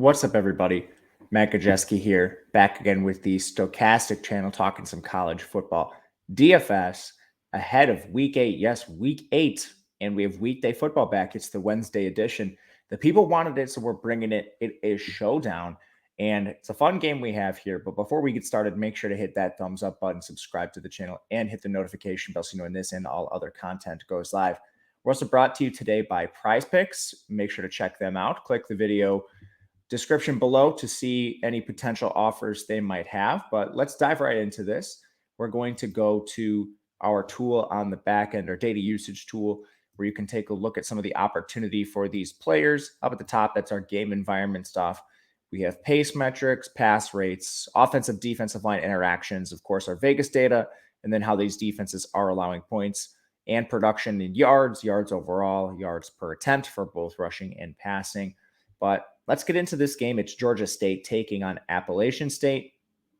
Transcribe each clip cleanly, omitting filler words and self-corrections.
What's up, everybody? Matt Gajeski here, back again with the Stokastic channel, talking some college football DFS ahead of week 8. Yes, week 8, and we have weekday football back. It's the Wednesday edition. The people wanted it, so we're bringing it. It is Showdown, and it's a fun game we have here. But before we get started, make sure to hit that thumbs up button, subscribe to the channel, and hit the notification bell so you know when this and all other content goes live. We're also brought to you today by Prize Picks. Make sure to check them out. Click the video description below to see any potential offers they might have. But let's dive right into this. We're going to go to our tool on the back end, our data usage tool, where you can take a look at some of the opportunity for these players. Up at the top, that's our game environment stuff. We have pace metrics, pass rates, offensive, defensive line interactions, of course, our Vegas data, and then how these defenses are allowing points and production in yards overall, yards per attempt for both rushing and passing. But let's get into this game. It's Georgia State taking on Appalachian State.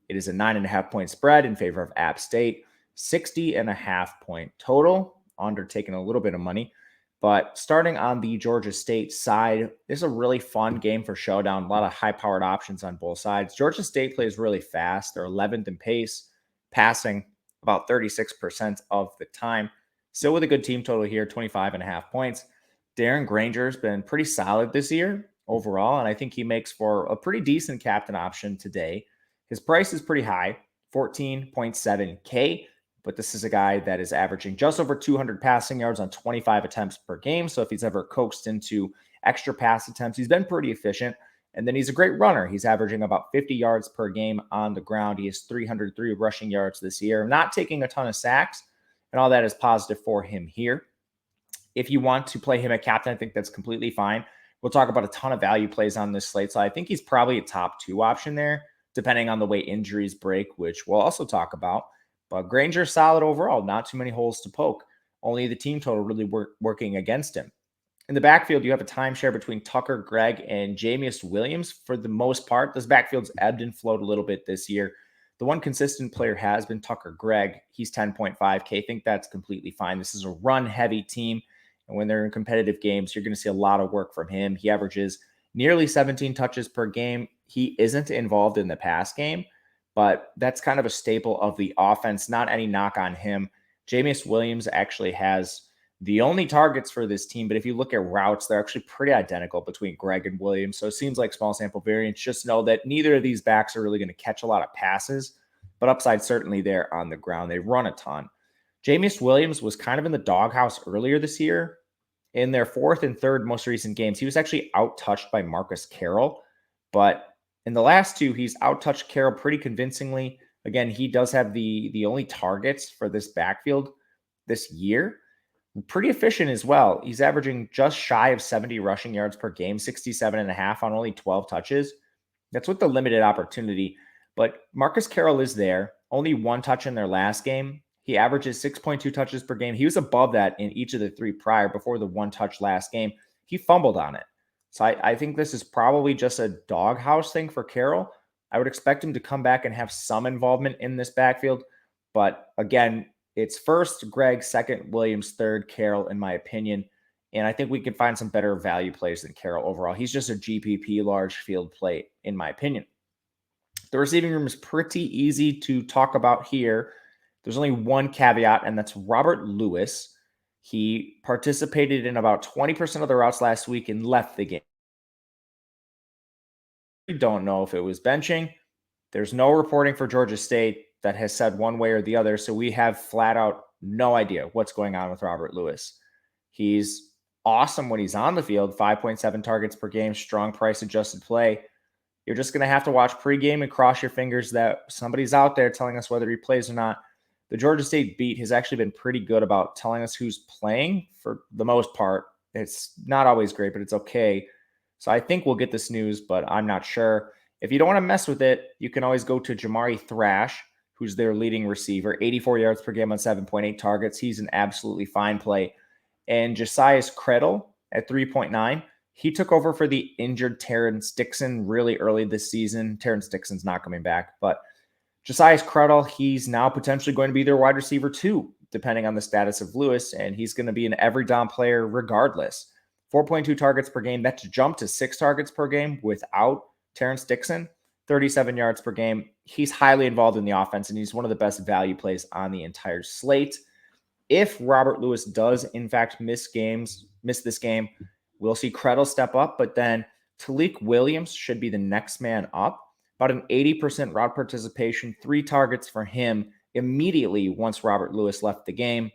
It is a 9.5-point spread in favor of App State, 60.5-point total. Under taking a little bit of money. But starting on the Georgia State side, this is a really fun game for Showdown. A lot of high-powered options on both sides. Georgia State plays really fast. They're 11th in pace, passing about 36% of the time. Still with a good team total here, 25.5 points. Darren Granger's been pretty solid this year overall, and I think he makes for a pretty decent captain option today. His price is pretty high, 14.7K, but this is a guy that is averaging just over 200 passing yards on 25 attempts per game. So if he's ever coaxed into extra pass attempts, he's been pretty efficient. And then he's a great runner. He's averaging about 50 yards per game on the ground. He has 303 rushing yards this year, not taking a ton of sacks, and all that is positive for him here. If you want to play him at captain, I think that's completely fine. We'll talk about a ton of value plays on this slate. So I think he's probably a top 2 option there, depending on the way injuries break, which we'll also talk about. But Granger's solid overall, not too many holes to poke. Only the team total really working against him. In the backfield, you have a timeshare between Tucker, Gregg, and Jameis Williams. For the most part, this backfield's ebbed and flowed a little bit this year. The one consistent player has been Tucker Gregg. He's 10.5K. I think that's completely fine. This is a run-heavy team. And when they're in competitive games, you're going to see a lot of work from him. He averages nearly 17 touches per game. He isn't involved in the pass game, but that's kind of a staple of the offense. Not any knock on him. Jameis Williams actually has the only targets for this team, but if you look at routes, they're actually pretty identical between Gregg and Williams. So it seems like small sample variance. Just know that neither of these backs are really going to catch a lot of passes, but upside certainly there on the ground. They run a ton. Jameis Williams was kind of in the doghouse earlier this year. In their 4th and 3rd most recent games, he was actually out-touched by Marcus Carroll. But in the last 2, he's out-touched Carroll pretty convincingly. Again, he does have the only targets for this backfield this year. Pretty efficient as well. He's averaging just shy of 70 rushing yards per game, 67.5 on only 12 touches. That's with the limited opportunity. But Marcus Carroll is there. Only 1 touch in their last game. He averages 6.2 touches per game. He was above that in each of the 3 prior before the 1 touch last game. He fumbled on it. So I think this is probably just a doghouse thing for Carroll. I would expect him to come back and have some involvement in this backfield. But again, it's first Gregg, second Williams, third Carroll, in my opinion. And I think we can find some better value plays than Carroll overall. He's just a GPP large field play, in my opinion. The receiving room is pretty easy to talk about here. There's only one caveat, and that's Robert Lewis. He participated in about 20% of the routes last week and left the game. We don't know if it was benching. There's no reporting for Georgia State that has said one way or the other, so we have flat out no idea what's going on with Robert Lewis. He's awesome when he's on the field, 5.7 targets per game, strong price-adjusted play. You're just going to have to watch pregame and cross your fingers that somebody's out there telling us whether he plays or not. The Georgia State beat has actually been pretty good about telling us who's playing for the most part. It's not always great, but it's okay. So I think we'll get this news, but I'm not sure. If you don't want to mess with it, you can always go to Jamari Thrash, who's their leading receiver, 84 yards per game on 7.8 targets. He's an absolutely fine play. And Josias Credle at 3.9. He took over for the injured Terrence Dixon really early this season. Terrence Dixon's not coming back, but Josias Credle, he's now potentially going to be their wide receiver too, depending on the status of Lewis, and he's going to be an every down player regardless. 4.2 targets per game. That's jumped to 6 targets per game without Terrence Dixon, 37 yards per game. He's highly involved in the offense, and he's one of the best value plays on the entire slate. If Robert Lewis does, in fact, miss this game, we'll see Creddle step up, but then Talik Williams should be the next man up. About an 80% route participation, 3 targets for him immediately once Robert Lewis left the game.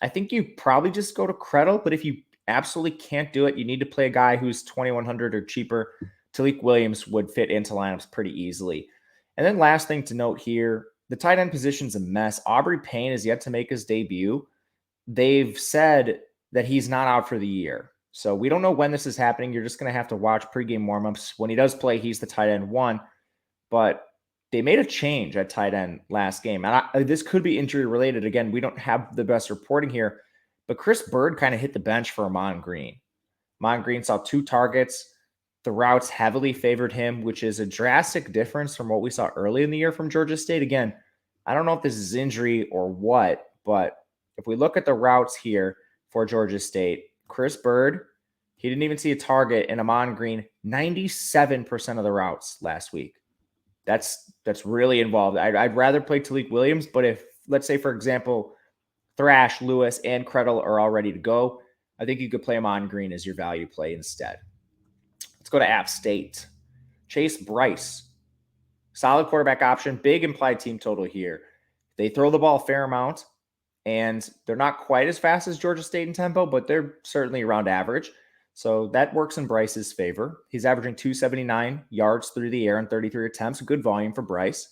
I think you probably just go to Creddle, but if you absolutely can't do it, you need to play a guy who's 2,100 or cheaper. Talik Williams would fit into lineups pretty easily. And then last thing to note here, the tight end position's a mess. Aubrey Payne is yet to make his debut. They've said that he's not out for the year. So we don't know when this is happening. You're just going to have to watch pregame warmups. When he does play, he's the tight end 1. But they made a change at tight end last game. And this could be injury related. Again, we don't have the best reporting here. But Chris Bird kind of hit the bench for Amon Green. Amon Green saw 2 targets. The routes heavily favored him, which is a drastic difference from what we saw early in the year from Georgia State. Again, I don't know if this is injury or what, but if we look at the routes here for Georgia State, Chris Bird, he didn't even see a target, and Amon Green, 97% of the routes last week. That's really involved. I'd rather play Talik Williams, but if, let's say, for example, Thrash, Lewis, and Creddle are all ready to go, I think you could play Amon Green as your value play instead. Let's go to App State. Chase Bryce. Solid quarterback option. Big implied team total here. They throw the ball a fair amount, and they're not quite as fast as Georgia State in tempo, but they're certainly around average. So that works in Bryce's favor. He's averaging 279 yards through the air in 33 attempts. Good volume for Bryce.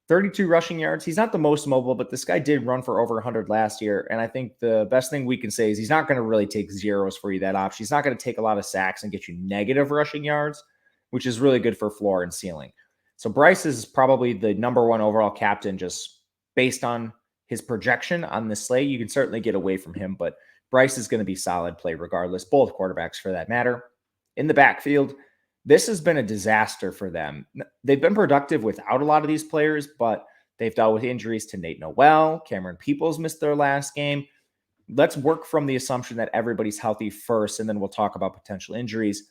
32 rushing yards. He's not the most mobile, but this guy did run for over 100 last year. And I think the best thing we can say is he's not going to really take zeros for you, that option. He's not going to take a lot of sacks and get you negative rushing yards, which is really good for floor and ceiling. So Bryce is probably the number 1 overall captain just based on his projection on the slate. You can certainly get away from him, but Bryce is going to be solid play regardless, both quarterbacks for that matter. In the backfield, this has been a disaster for them. They've been productive without a lot of these players, but they've dealt with injuries to Nate Noel. Cameron Peoples missed their last game. Let's work from the assumption that everybody's healthy first, and then we'll talk about potential injuries.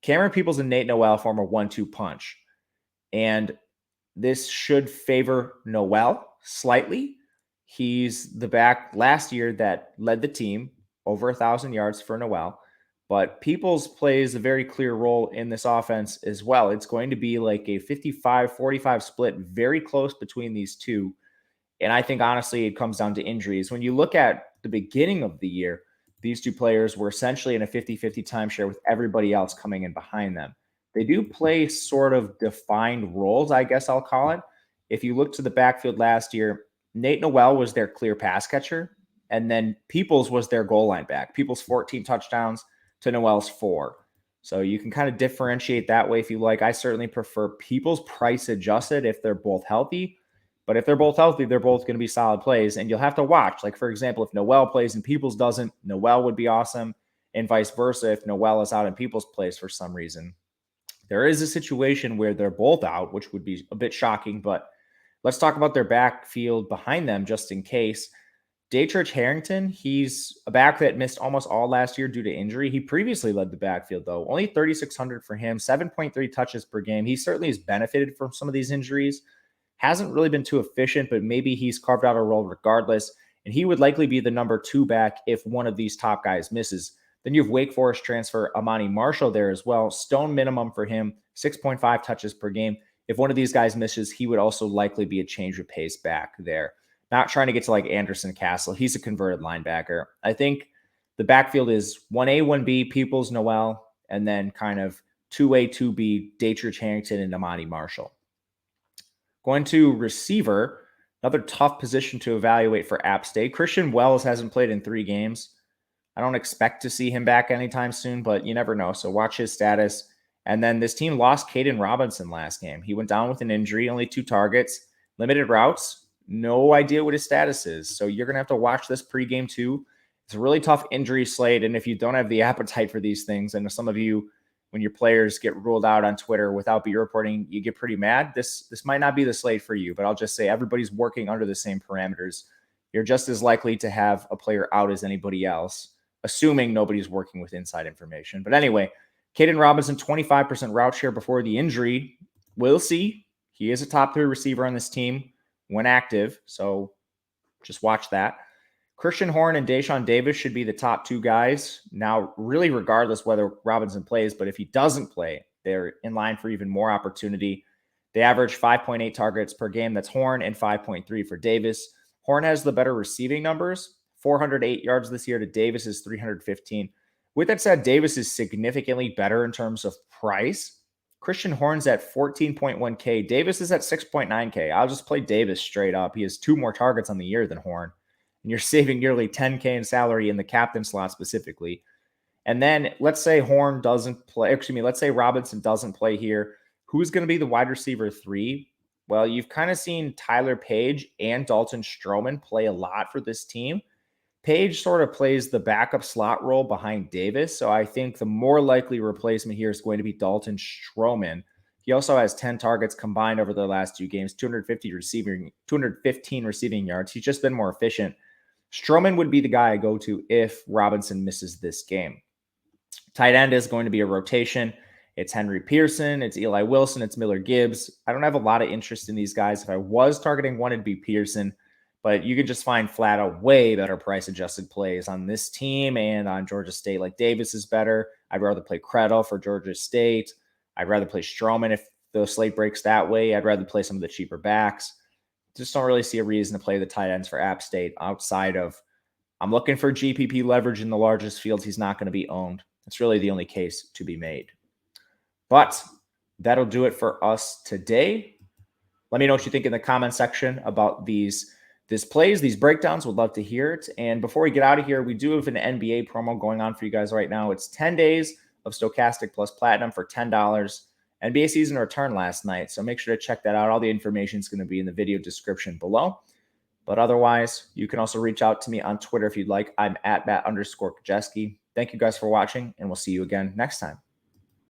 Cameron Peoples and Nate Noel form a 1-2 punch, and this should favor Noel slightly. He's the back last year that led the team, over 1,000 yards for Noel. But Peoples plays a very clear role in this offense as well. It's going to be like a 55-45 split, very close between these two. And I think, honestly, it comes down to injuries. When you look at the beginning of the year, these two players were essentially in a 50-50 timeshare with everybody else coming in behind them. They do play sort of defined roles, I guess I'll call it. If you look to the backfield last year, Nate Noel was their clear pass catcher, and then Peoples was their goal line back. Peoples 14 touchdowns to Noel's 4. So you can kind of differentiate that way if you like. I certainly prefer Peoples price adjusted if they're both healthy. But if they're both healthy, they're both going to be solid plays, and you'll have to watch. Like, for example, if Noel plays and Peoples doesn't, Noel would be awesome, and vice versa if Noel is out and Peoples plays for some reason. There is a situation where they're both out, which would be a bit shocking, but let's talk about their backfield behind them just in case. Daytrich Harrington, he's a back that missed almost all last year due to injury. He previously led the backfield, though. Only 3,600 for him, 7.3 touches per game. He certainly has benefited from some of these injuries. Hasn't really been too efficient, but maybe he's carved out a role regardless. And he would likely be the number 2 back if one of these top guys misses. Then you have Wake Forest transfer Amani Marshall there as well. Stone minimum for him, 6.5 touches per game. If one of these guys misses, he would also likely be a change of pace back there. Not trying to get to like Anderson Castle. He's a converted linebacker. I think the backfield is 1A, 1B, Peoples, Noel, and then kind of 2A, 2B, Daytrich Harrington, and Amani Marshall. Going to receiver, another tough position to evaluate for App State. Christian Wells hasn't played in 3 games. I don't expect to see him back anytime soon, but you never know. So watch his status. And then this team lost Caden Robinson last game. He went down with an injury, only 2 targets, limited routes. No idea what his status is. So you're going to have to watch this pregame too. It's a really tough injury slate. And if you don't have the appetite for these things, and some of you, when your players get ruled out on Twitter without beat reporting, you get pretty mad. This might not be the slate for you, but I'll just say everybody's working under the same parameters. You're just as likely to have a player out as anybody else, assuming nobody's working with inside information. But anyway, Caden Robinson, 25% route share before the injury. We'll see. He is a top 3 receiver on this team when active, so just watch that. Christian Horn and Deshaun Davis should be the top 2 guys. Now, really regardless whether Robinson plays, but if he doesn't play, they're in line for even more opportunity. They average 5.8 targets per game. That's Horn, and 5.3 for Davis. Horn has the better receiving numbers, 408 yards this year to Davis's 315. With that said, Davis is significantly better in terms of price. Christian Horn's at 14.1K. Davis is at 6.9K. I'll just play Davis straight up. He has 2 more targets on the year than Horn. And you're saving nearly 10K in salary in the captain slot specifically. And then let's say Horn doesn't play. Let's say Robinson doesn't play here. Who's going to be the wide receiver 3? Well, you've kind of seen Tyler Page and Dalton Stroman play a lot for this team. Page sort of plays the backup slot role behind Davis, so I think the more likely replacement here is going to be Dalton Stroman. He also has 10 targets combined over the last 2 games, 215 receiving yards. He's just been more efficient. Stroman would be the guy I go to if Robinson misses this game. Tight end is going to be a rotation. It's Henry Pearson, it's Eli Wilson, it's Miller Gibbs. I don't have a lot of interest in these guys. If I was targeting one, it'd be Pearson. But you can just find flat out way better price-adjusted plays on this team and on Georgia State. Like Davis is better. I'd rather play Credle for Georgia State. I'd rather play Stroman if the slate breaks that way. I'd rather play some of the cheaper backs. Just don't really see a reason to play the tight ends for App State outside of I'm looking for GPP leverage in the largest fields. He's not going to be owned. That's really the only case to be made. But that'll do it for us today. Let me know what you think in the comment section about these plays, these breakdowns. Would love to hear it. And before we get out of here, we do have an NBA promo going on for you guys right now. It's 10 days of Stokastic plus Platinum for $10. NBA season returned last night, so make sure to check that out. All the information is going to be in the video description below. But otherwise, you can also reach out to me on Twitter if you'd like. I'm at @_Kajeski. Thank you guys for watching, and we'll see you again next time.